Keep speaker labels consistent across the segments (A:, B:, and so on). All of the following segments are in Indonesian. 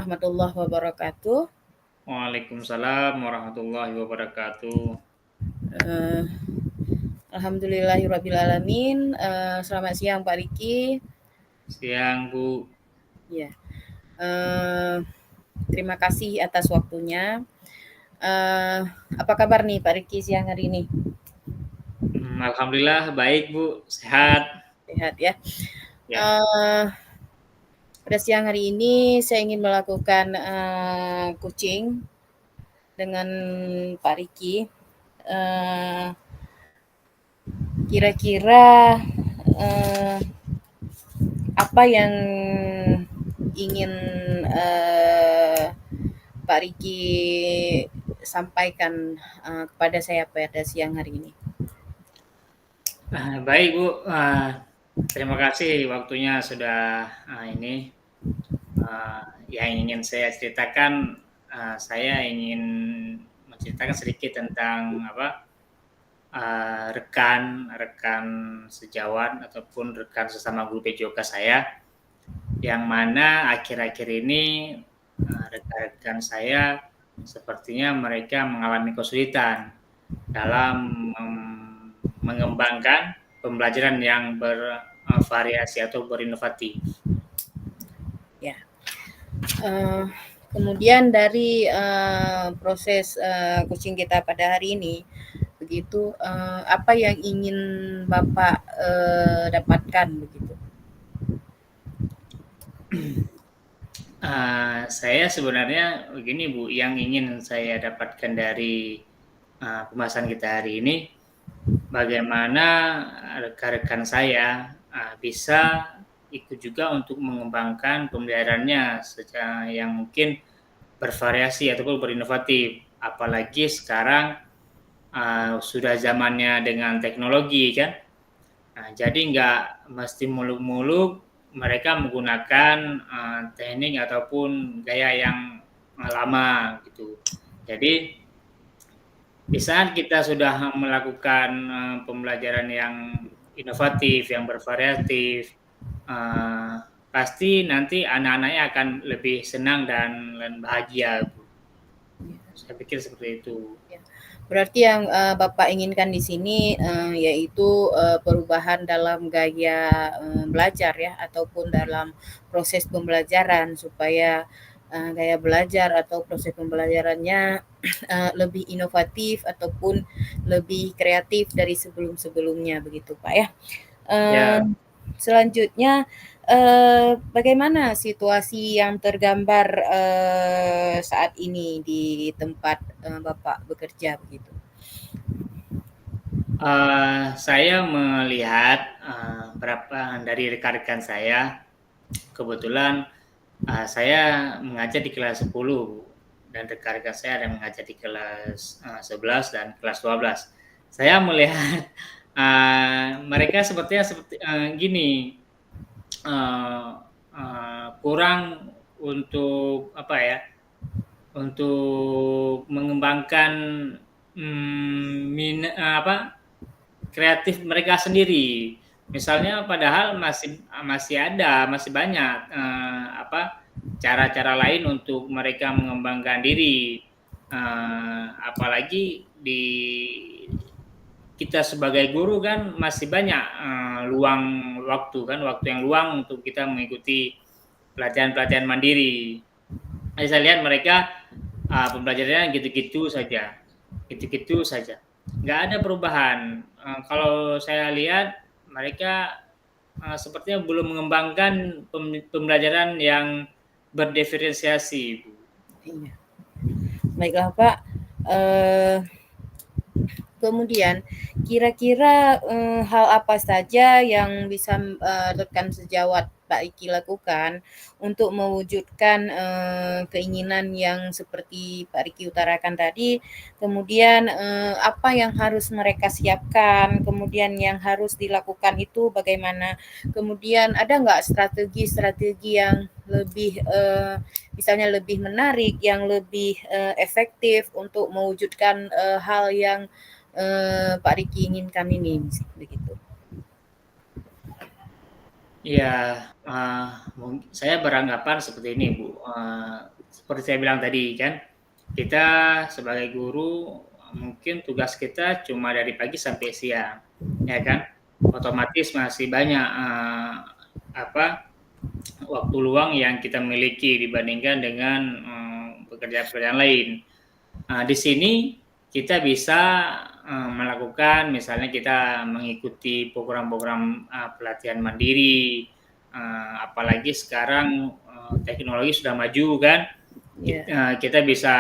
A: warahmatullahi wabarakatuh.
B: Waalaikumsalam warahmatullahi wabarakatuh.
A: Eh, Alhamdulillahirrabbilalamin. Selamat siang Pak Riki.
B: Siang, Bu.
A: Ya, terima kasih atas waktunya. Apa kabar nih Pak Riki siang hari ini?
B: Alhamdulillah baik, Bu. Sehat.
A: Sehat ya.
B: Ya.
A: Eh, Pada siang hari ini saya ingin melakukan coaching dengan Pak Riki. Kira-kira eh, apa yang ingin Pak Riki sampaikan kepada saya pada siang hari ini?
B: Baik, Bu. Terima kasih waktunya sudah ini. Yang ingin saya ceritakan, saya ingin menceritakan sedikit tentang rekan sejawat ataupun rekan sesama guru PJOK saya, yang mana akhir-akhir ini rekan-rekan saya sepertinya mereka mengalami kesulitan dalam mengembangkan pembelajaran yang bervariasi atau berinovatif.
A: Ya. Kemudian dari proses coaching kita pada hari ini, begitu apa yang ingin Bapak dapatkan begitu?
B: Saya sebenarnya begini, Bu, yang ingin saya dapatkan dari pembahasan kita hari ini, bagaimana rekan-rekan saya bisa ikut juga untuk mengembangkan pembelajarannya secara yang mungkin bervariasi ataupun berinovatif. Apalagi sekarang sudah zamannya dengan teknologi kan. Jadi nggak mesti muluk-muluk mereka menggunakan teknik ataupun gaya yang lama gitu. Jadi di saat kita sudah melakukan pembelajaran yang inovatif, yang bervariatif, pasti nanti anak-anaknya akan lebih senang dan bahagia, Bu. Saya pikir seperti itu.
A: Berarti yang Bapak inginkan di sini yaitu perubahan dalam gaya belajar ya, ataupun dalam proses pembelajaran supaya gaya belajar atau proses pembelajarannya lebih inovatif ataupun lebih kreatif dari sebelum-sebelumnya begitu Pak ya.
B: Ya.
A: Selanjutnya bagaimana situasi yang tergambar saat ini di tempat Bapak bekerja begitu?
B: Saya melihat berapa dari rekan-rekan saya, kebetulan saya mengajar di kelas 10 dan rekan-rekan saya ada yang mengajar di kelas 11 dan kelas 12. Saya melihat mereka sepertinya seperti gini, kurang untuk untuk mengembangkan kreatif mereka sendiri. Misalnya padahal masih banyak cara-cara lain untuk mereka mengembangkan diri. Apalagi di kita sebagai guru kan masih banyak luang waktu yang luang untuk kita mengikuti pelajaran-pelajaran mandiri. Jadi saya lihat mereka pembelajarannya gitu-gitu saja, nggak ada perubahan. Kalau saya lihat mereka sepertinya belum mengembangkan pembelajaran yang berdiferensiasi, Bu.
A: Iya. Baiklah Pak. Kemudian kira-kira hal apa saja yang bisa rekan sejawat Pak Iki lakukan untuk mewujudkan keinginan yang seperti Pak Riki utarakan tadi, kemudian apa yang harus mereka siapkan, kemudian yang harus dilakukan itu bagaimana, kemudian ada nggak strategi-strategi yang lebih misalnya lebih menarik, yang lebih efektif untuk mewujudkan hal yang Pak Riki inginkan ini begitu.
B: Ya, saya beranggapan seperti ini, Bu, seperti saya bilang tadi kan, kita sebagai guru mungkin tugas kita cuma dari pagi sampai siang, ya kan? Otomatis masih banyak, apa, waktu luang yang kita miliki dibandingkan dengan, pekerjaan-pekerjaan lain. Di sini kita bisa, melakukan misalnya kita mengikuti program-program, pelatihan mandiri, apalagi sekarang, teknologi sudah maju kan,
A: Ya.
B: kita bisa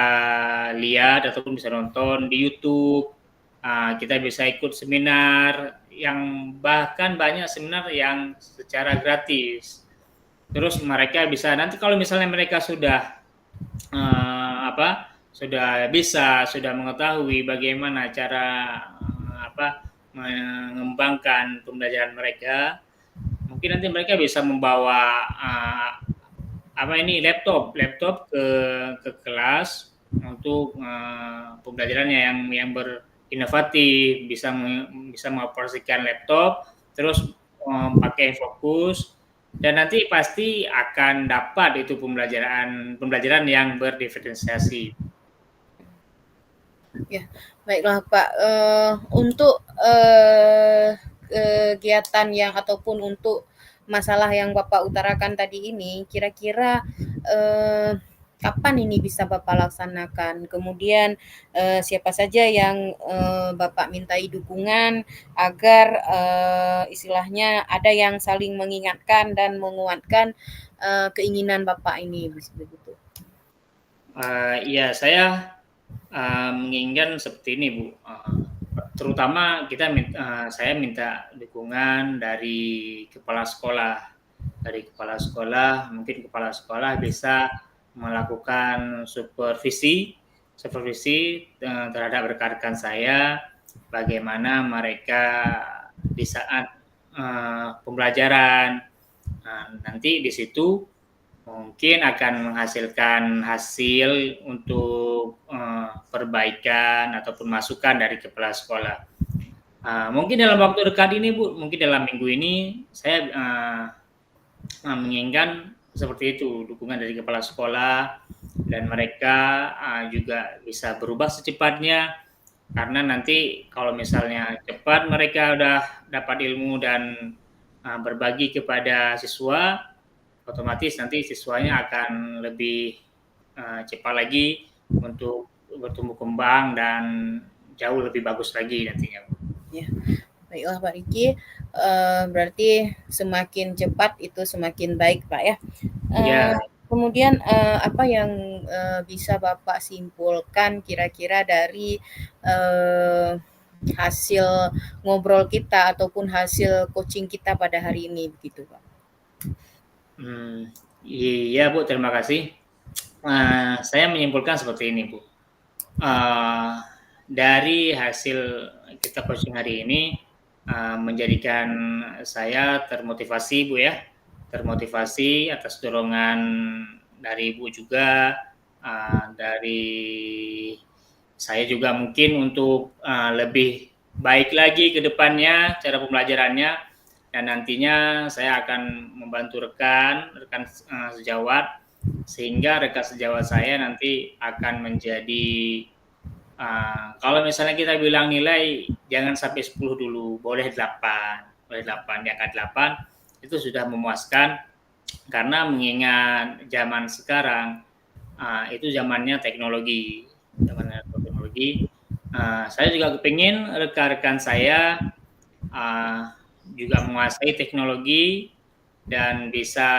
B: lihat ataupun bisa nonton di YouTube, kita bisa ikut seminar yang bahkan banyak seminar yang secara gratis. Terus mereka bisa nanti kalau misalnya mereka sudah sudah mengetahui bagaimana cara mengembangkan pembelajaran mereka, mungkin nanti mereka bisa membawa laptop ke kelas untuk pembelajarannya yang berinovatif, bisa mengoperasikan laptop, terus pakai fokus dan nanti pasti akan dapat itu pembelajaran yang berdiferensiasi.
A: Ya, baiklah Pak. Untuk kegiatan yang ataupun untuk masalah yang Bapak utarakan tadi ini, kira-kira kapan ini bisa Bapak laksanakan? Kemudian siapa saja yang Bapak mintai dukungan agar istilahnya ada yang saling mengingatkan dan menguatkan keinginan Bapak ini begitu.
B: Ya, saya menginginkan seperti ini, Bu. Terutama saya minta dukungan dari kepala sekolah. Dari kepala sekolah, mungkin kepala sekolah bisa melakukan supervisi terhadap rekan-rekan saya, bagaimana mereka di saat pembelajaran. Nanti di situ mungkin akan menghasilkan hasil untuk perbaikan ataupun masukan dari kepala sekolah. Mungkin dalam waktu dekat ini, Bu, mungkin dalam minggu ini saya menginginkan seperti itu, dukungan dari kepala sekolah dan mereka juga bisa berubah secepatnya karena nanti kalau misalnya cepat mereka udah dapat ilmu dan berbagi kepada siswa, otomatis nanti siswanya akan lebih cepat lagi untuk bertumbuh kembang dan jauh lebih bagus lagi nantinya.
A: Ya, baiklah Pak Riki. Berarti semakin cepat itu semakin baik Pak ya.
B: Ya.
A: Kemudian apa yang bisa Bapak simpulkan kira-kira dari hasil ngobrol kita ataupun hasil coaching kita pada hari ini begitu Pak?
B: Iya Bu, terima kasih. Saya menyimpulkan seperti ini Bu. Dari hasil kita coaching hari ini menjadikan saya termotivasi Bu ya, termotivasi atas dorongan dari Ibu juga, dari saya juga mungkin untuk lebih baik lagi ke depannya cara pembelajarannya dan nantinya saya akan membantu rekan sejawat sehingga rekan sejawat saya nanti akan menjadi kalau misalnya kita bilang nilai jangan sampai 10 dulu, boleh 8, di angka 8 itu sudah memuaskan karena mengingat zaman sekarang itu zamannya teknologi. Saya juga kepingin rekan-rekan saya juga menguasai teknologi dan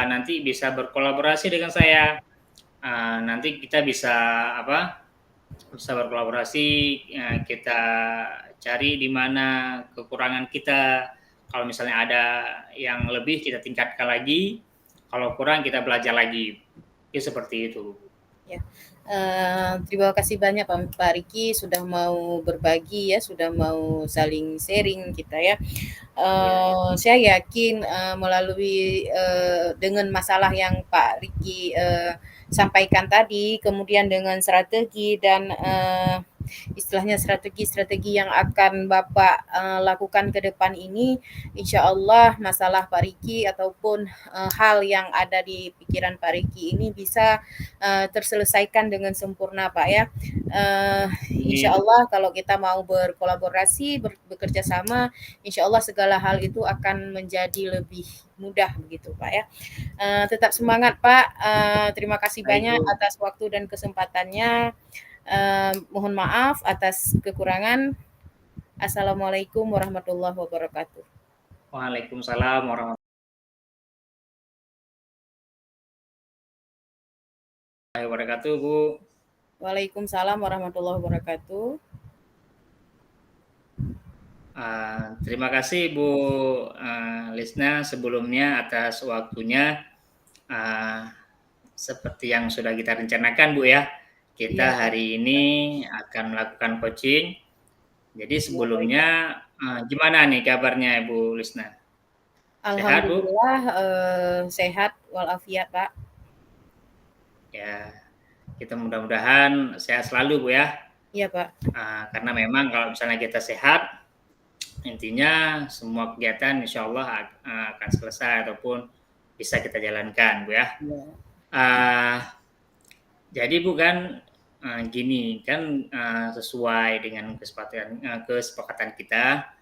B: nanti bisa berkolaborasi dengan saya. Nanti kita bisa berkolaborasi, kita cari di mana kekurangan kita. Kalau misalnya ada yang lebih kita tingkatkan lagi, kalau kurang kita belajar lagi. Itu seperti itu.
A: Ya. Terima kasih banyak Pak Riki sudah mau berbagi ya, sudah mau saling sharing kita ya. Saya yakin melalui dengan masalah yang Pak Riki sampaikan tadi, kemudian dengan strategi dan istilahnya strategi-strategi yang akan Bapak lakukan ke depan ini, insya Allah masalah Pak Riki ataupun hal yang ada di pikiran Pak Riki ini bisa terselesaikan dengan sempurna Pak ya. Insya
B: Amin.
A: Allah kalau kita mau berkolaborasi, bekerja sama, insya Allah segala hal itu akan menjadi lebih mudah begitu Pak ya. Tetap semangat Pak. Terima kasih
B: Baik
A: banyak
B: Bu.
A: atas waktu dan kesempatannya. Mohon maaf atas kekurangan. Assalamualaikum warahmatullahi wabarakatuh.
B: Waalaikumsalam warahmatullahi wabarakatuh Bu.
A: Waalaikumsalam warahmatullahi wabarakatuh.
B: Terima kasih Bu Lisna sebelumnya atas waktunya. Seperti yang sudah kita rencanakan Bu ya,
A: Iya,
B: kita
A: Pak.
B: hari ini akan melakukan coaching. Jadi
A: Iya, baik, Pak.
B: sebelumnya gimana nih kabarnya Ibu Lisna? Sehat Bu?
A: Alhamdulillah sehat walafiat, Pak.
B: Ya, kita mudah-mudahan sehat selalu Bu ya.
A: Iya, Pak.
B: Karena memang kalau misalnya kita sehat, intinya semua kegiatan insya Allah akan selesai ataupun bisa kita jalankan Bu ya.
A: Iya.
B: Jadi Bu kan gini kan sesuai dengan kesepakatan kita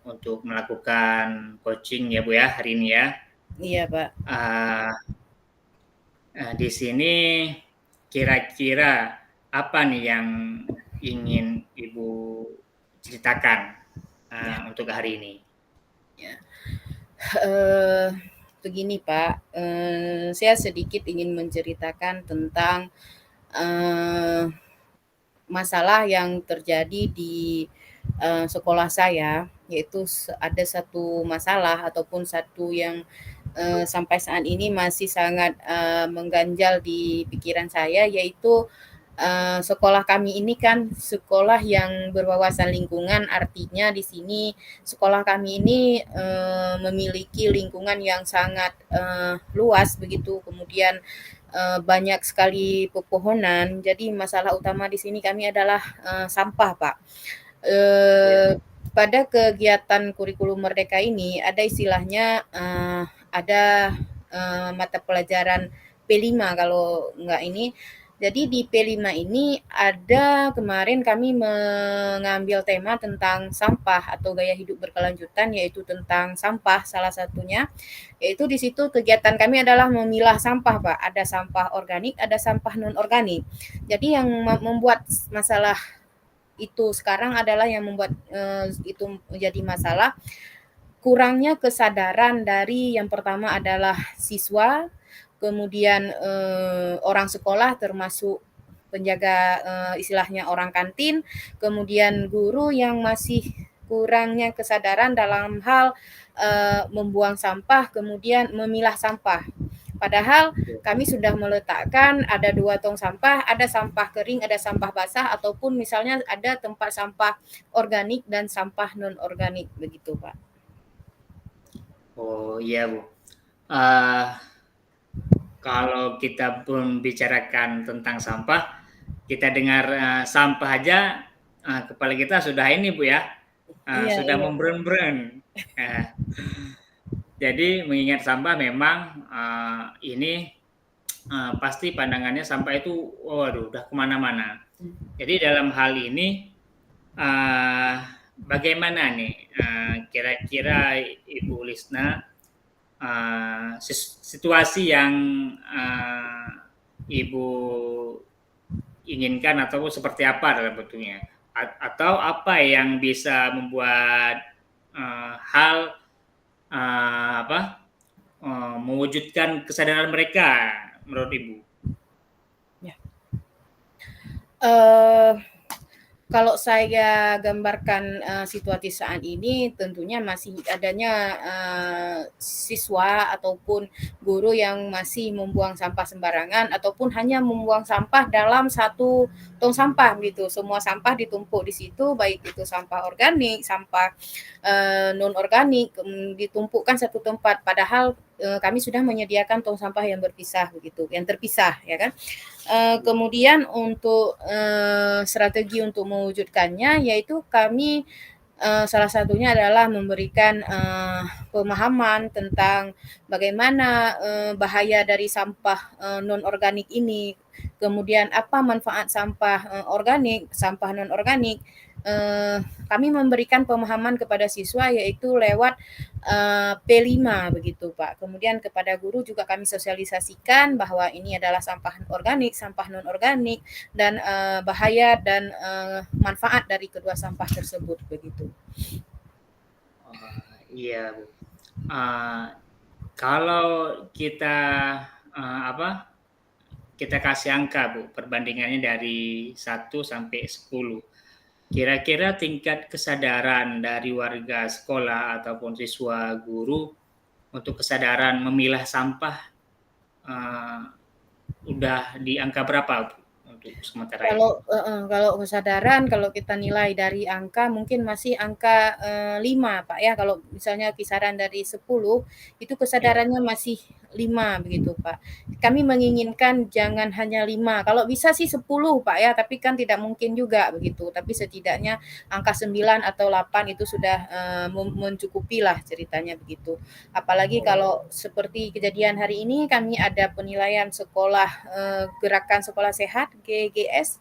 B: untuk melakukan coaching ya Bu ya hari ini ya.
A: Iya, Pak.
B: Di sini kira-kira apa nih yang ingin Ibu ceritakan
A: Ya.
B: untuk hari ini?
A: Ya. Begini Pak, saya sedikit ingin menceritakan tentang masalah yang terjadi di sekolah saya, yaitu ada satu masalah ataupun satu yang sampai saat ini masih sangat mengganjal di pikiran saya, yaitu sekolah kami ini kan sekolah yang berwawasan lingkungan, artinya di sini sekolah kami ini memiliki lingkungan yang sangat luas begitu, kemudian banyak sekali pepohonan. Jadi masalah utama di sini kami adalah sampah, Pak. Pada kegiatan kurikulum Merdeka ini ada istilahnya ada mata pelajaran P5 kalau enggak ini. Jadi di P5 ini ada kemarin kami mengambil tema tentang sampah atau gaya hidup berkelanjutan, yaitu tentang sampah salah satunya. Yaitu di situ kegiatan kami adalah memilah sampah, Pak. Ada sampah organik, ada sampah non organik. Jadi yang membuat masalah itu sekarang adalah yang membuat itu menjadi masalah kurangnya kesadaran dari yang pertama adalah siswa, kemudian orang sekolah termasuk penjaga istilahnya orang kantin, kemudian guru yang masih kurangnya kesadaran dalam hal membuang sampah, kemudian memilah sampah. Padahal kami sudah meletakkan ada 2 tong sampah, ada sampah kering, ada sampah basah, ataupun misalnya ada tempat sampah organik dan sampah non organik begitu, Pak.
B: Oh iya Bu. Kalau kita pun bicarakan tentang sampah, kita dengar sampah aja, kepala kita sudah ini Bu ya,
A: Iya,
B: sudah
A: iya.
B: memberen-beren. Jadi mengingat sampah memang ini pasti pandangannya sampah itu, waduh, udah kemana-mana. Jadi dalam hal ini bagaimana nih kira-kira Ibu Lisna situasi yang Ibu inginkan atau seperti apa dalam bentuknya, atau apa yang bisa membuat hal mewujudkan kesadaran mereka menurut Ibu?
A: Ya. Kalau saya gambarkan situasi saat ini, tentunya masih adanya siswa ataupun guru yang masih membuang sampah sembarangan ataupun hanya membuang sampah dalam satu tong sampah gitu. Semua sampah ditumpuk di situ, baik itu sampah organik, sampah non organik, ditumpukkan satu tempat. Padahal kami sudah menyediakan tong sampah yang berpisah begitu, yang terpisah ya kan. Kemudian untuk strategi untuk mewujudkannya yaitu kami salah satunya adalah memberikan pemahaman tentang bagaimana bahaya dari sampah non organik ini, kemudian apa manfaat sampah organik, sampah non organik. Kami memberikan pemahaman kepada siswa yaitu lewat P5 begitu Pak. Kemudian kepada guru juga kami sosialisasikan bahwa ini adalah sampah organik, sampah non organik, dan bahaya dan manfaat dari kedua sampah tersebut begitu.
B: Iya Bu. Kalau kita kita kasih angka Bu, perbandingannya dari 1 sampai 10. Kira-kira tingkat kesadaran dari warga sekolah ataupun siswa guru untuk kesadaran memilah sampah udah di angka berapa untuk sementara ini?
A: Kalau kesadaran kalau kita nilai dari angka mungkin masih angka 5 Pak ya. Kalau misalnya kisaran dari 10 itu
B: Ya.
A: kesadarannya masih 5 begitu Pak. Kami menginginkan jangan hanya 5, kalau bisa sih 10 Pak ya, tapi kan tidak mungkin juga begitu. Tapi setidaknya angka 9 atau 8 itu sudah mencukupilah ceritanya begitu. Apalagi kalau seperti kejadian hari ini kami ada penilaian sekolah gerakan sekolah sehat GGS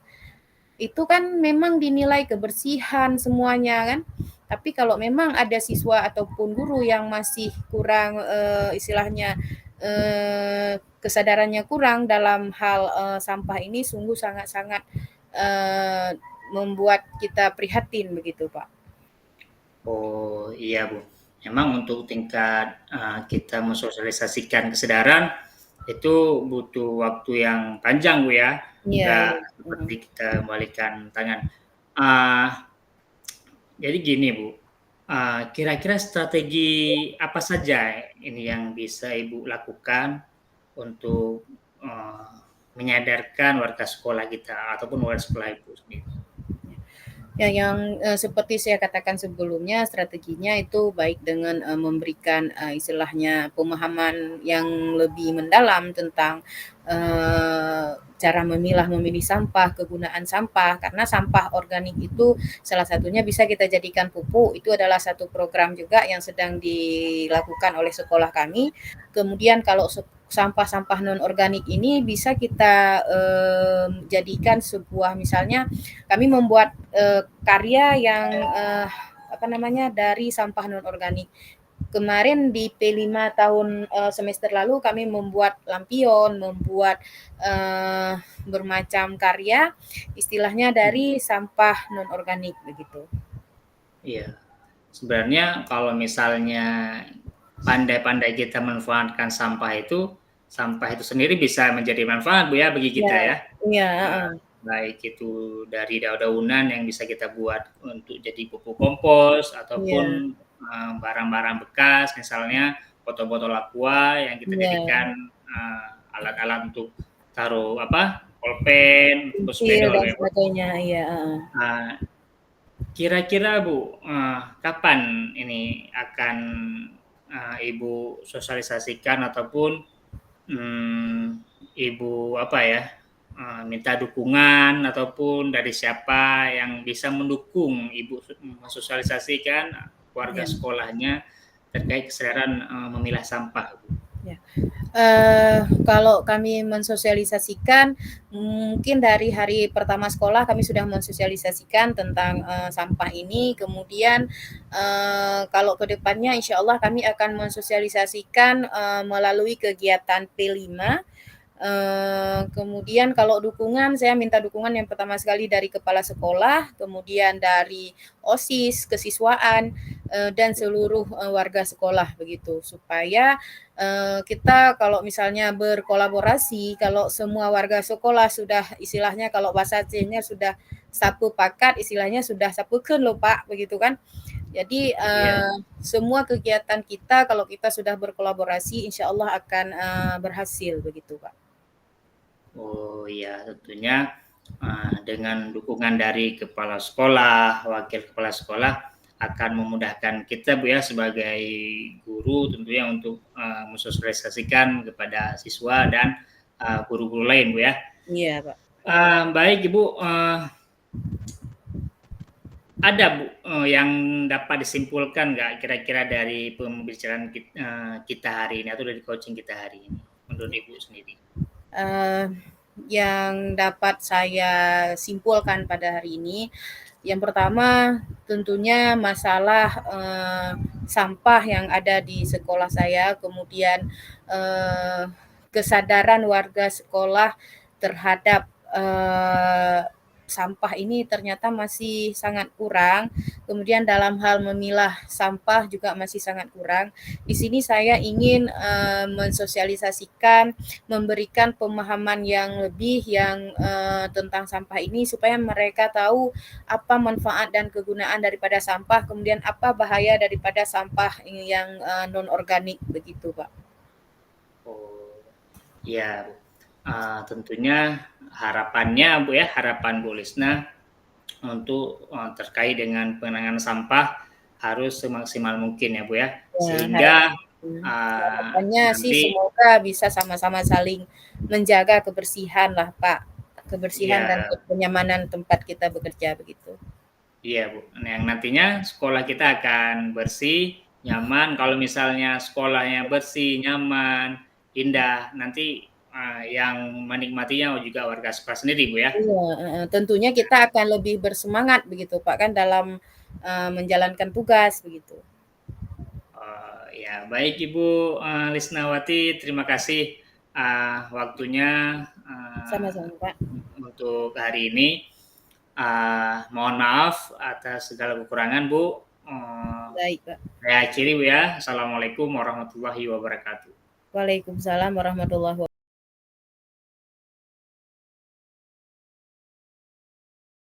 A: itu kan memang dinilai kebersihan semuanya kan. Tapi kalau memang ada siswa ataupun guru yang masih kurang istilahnya kesadarannya kurang dalam hal sampah ini sungguh sangat-sangat membuat kita prihatin begitu Pak.
B: Oh iya Bu, memang untuk tingkat kita mensosialisasikan kesadaran itu butuh waktu yang panjang Bu ya,
A: Iya,
B: nggak
A: iya.
B: seperti kita membalikan tangan. Jadi gini Bu, kira-kira strategi apa saja ini yang bisa Ibu lakukan untuk menyadarkan warga sekolah kita ataupun warga sekolah Ibu sendiri?
A: Ya, yang seperti saya katakan sebelumnya, strateginya itu baik dengan memberikan istilahnya pemahaman yang lebih mendalam tentang cara memilih sampah, kegunaan sampah, karena sampah organik itu salah satunya bisa kita jadikan pupuk. Itu adalah satu program juga yang sedang dilakukan oleh sekolah kami. Kemudian kalau sampah-sampah non organik ini bisa kita jadikan sebuah, misalnya kami membuat karya yang dari sampah non organik. Kemarin di P5 tahun semester lalu kami membuat lampion, membuat bermacam karya istilahnya dari sampah non organik begitu.
B: Iya. Sebenarnya kalau misalnya pandai-pandai kita manfaatkan sampah itu sendiri bisa menjadi manfaat Bu ya bagi kita
A: Ya,
B: ya.
A: iya,
B: Baik itu dari daun-daunan yang bisa kita buat untuk jadi pupuk kompos
A: iya,
B: ataupun barang-barang bekas misalnya botol-botol aqua yang kita
A: iya,
B: jadikan alat-alat untuk taruh pulpen, untuk
A: iya
B: spidol
A: dan
B: ya Bu.
A: sebagainya, iya.
B: Kira-kira Bu, kapan ini akan Ibu sosialisasikan ataupun Ibu minta dukungan ataupun dari siapa yang bisa mendukung Ibu mensosialisasikan warga
A: Ya.
B: sekolahnya terkait kesadaran memilah sampah, Bu?
A: Ya. Kalau kami mensosialisasikan, mungkin dari hari pertama sekolah kami sudah mensosialisasikan tentang sampah ini. Kemudian kalau ke depannya insya Allah kami akan mensosialisasikan melalui kegiatan P5. Kemudian kalau dukungan, saya minta dukungan yang pertama sekali dari kepala sekolah, kemudian dari OSIS, kesiswaan, dan seluruh warga sekolah begitu, supaya kita kalau misalnya berkolaborasi, kalau semua warga sekolah sudah istilahnya kalau bahasa Acehnya sudah sapu pakat, istilahnya sudah sapukeun lho Pak, begitu kan. Jadi
B: Iya.
A: semua kegiatan kita kalau kita sudah berkolaborasi insya Allah akan berhasil begitu Pak.
B: Oh iya, tentunya dengan dukungan dari kepala sekolah, wakil kepala sekolah, akan memudahkan kita Bu ya sebagai guru tentunya untuk mensosialisasikan kepada siswa dan guru-guru lain Bu ya.
A: Iya Pak.
B: Baik Ibu, ada Bu yang dapat disimpulkan nggak kira-kira dari pembicaraan kita hari ini atau dari coaching kita hari ini menurut Ibu sendiri?
A: Yang dapat saya simpulkan pada hari ini, yang pertama tentunya masalah sampah yang ada di sekolah saya, kemudian kesadaran warga sekolah terhadap sampah ini ternyata masih sangat kurang. Kemudian dalam hal memilah sampah juga masih sangat kurang. Di sini saya ingin mensosialisasikan, memberikan pemahaman yang lebih yang tentang sampah ini supaya mereka tahu apa manfaat dan kegunaan daripada sampah, kemudian apa bahaya daripada sampah yang non organik begitu, Pak.
B: Oh, ya, tentunya harapannya Bu ya, harapan Bu Lisna untuk terkait dengan penanganan sampah harus semaksimal mungkin ya Bu ya, sehingga
A: harapannya sih semoga bisa sama-sama saling menjaga kebersihan lah Pak, kebersihan dan kenyamanan tempat kita bekerja begitu.
B: Iya Bu, yang nantinya sekolah kita akan bersih, nyaman. Kalau misalnya sekolahnya bersih, nyaman, indah, nanti yang menikmatinya juga warga sekolah sendiri Bu ya.
A: Iya, tentunya kita akan lebih bersemangat begitu Pak kan dalam menjalankan tugas begitu.
B: Ya baik Ibu Lisnawati, terima kasih waktunya
A: sama-sama Pak
B: untuk hari ini. Mohon maaf atas segala kekurangan Bu.
A: Baik Pak.
B: Saya akhiri Bu ya. Assalamualaikum warahmatullahi wabarakatuh.
A: Waalaikumsalam warahmatullahi wabarakatuh.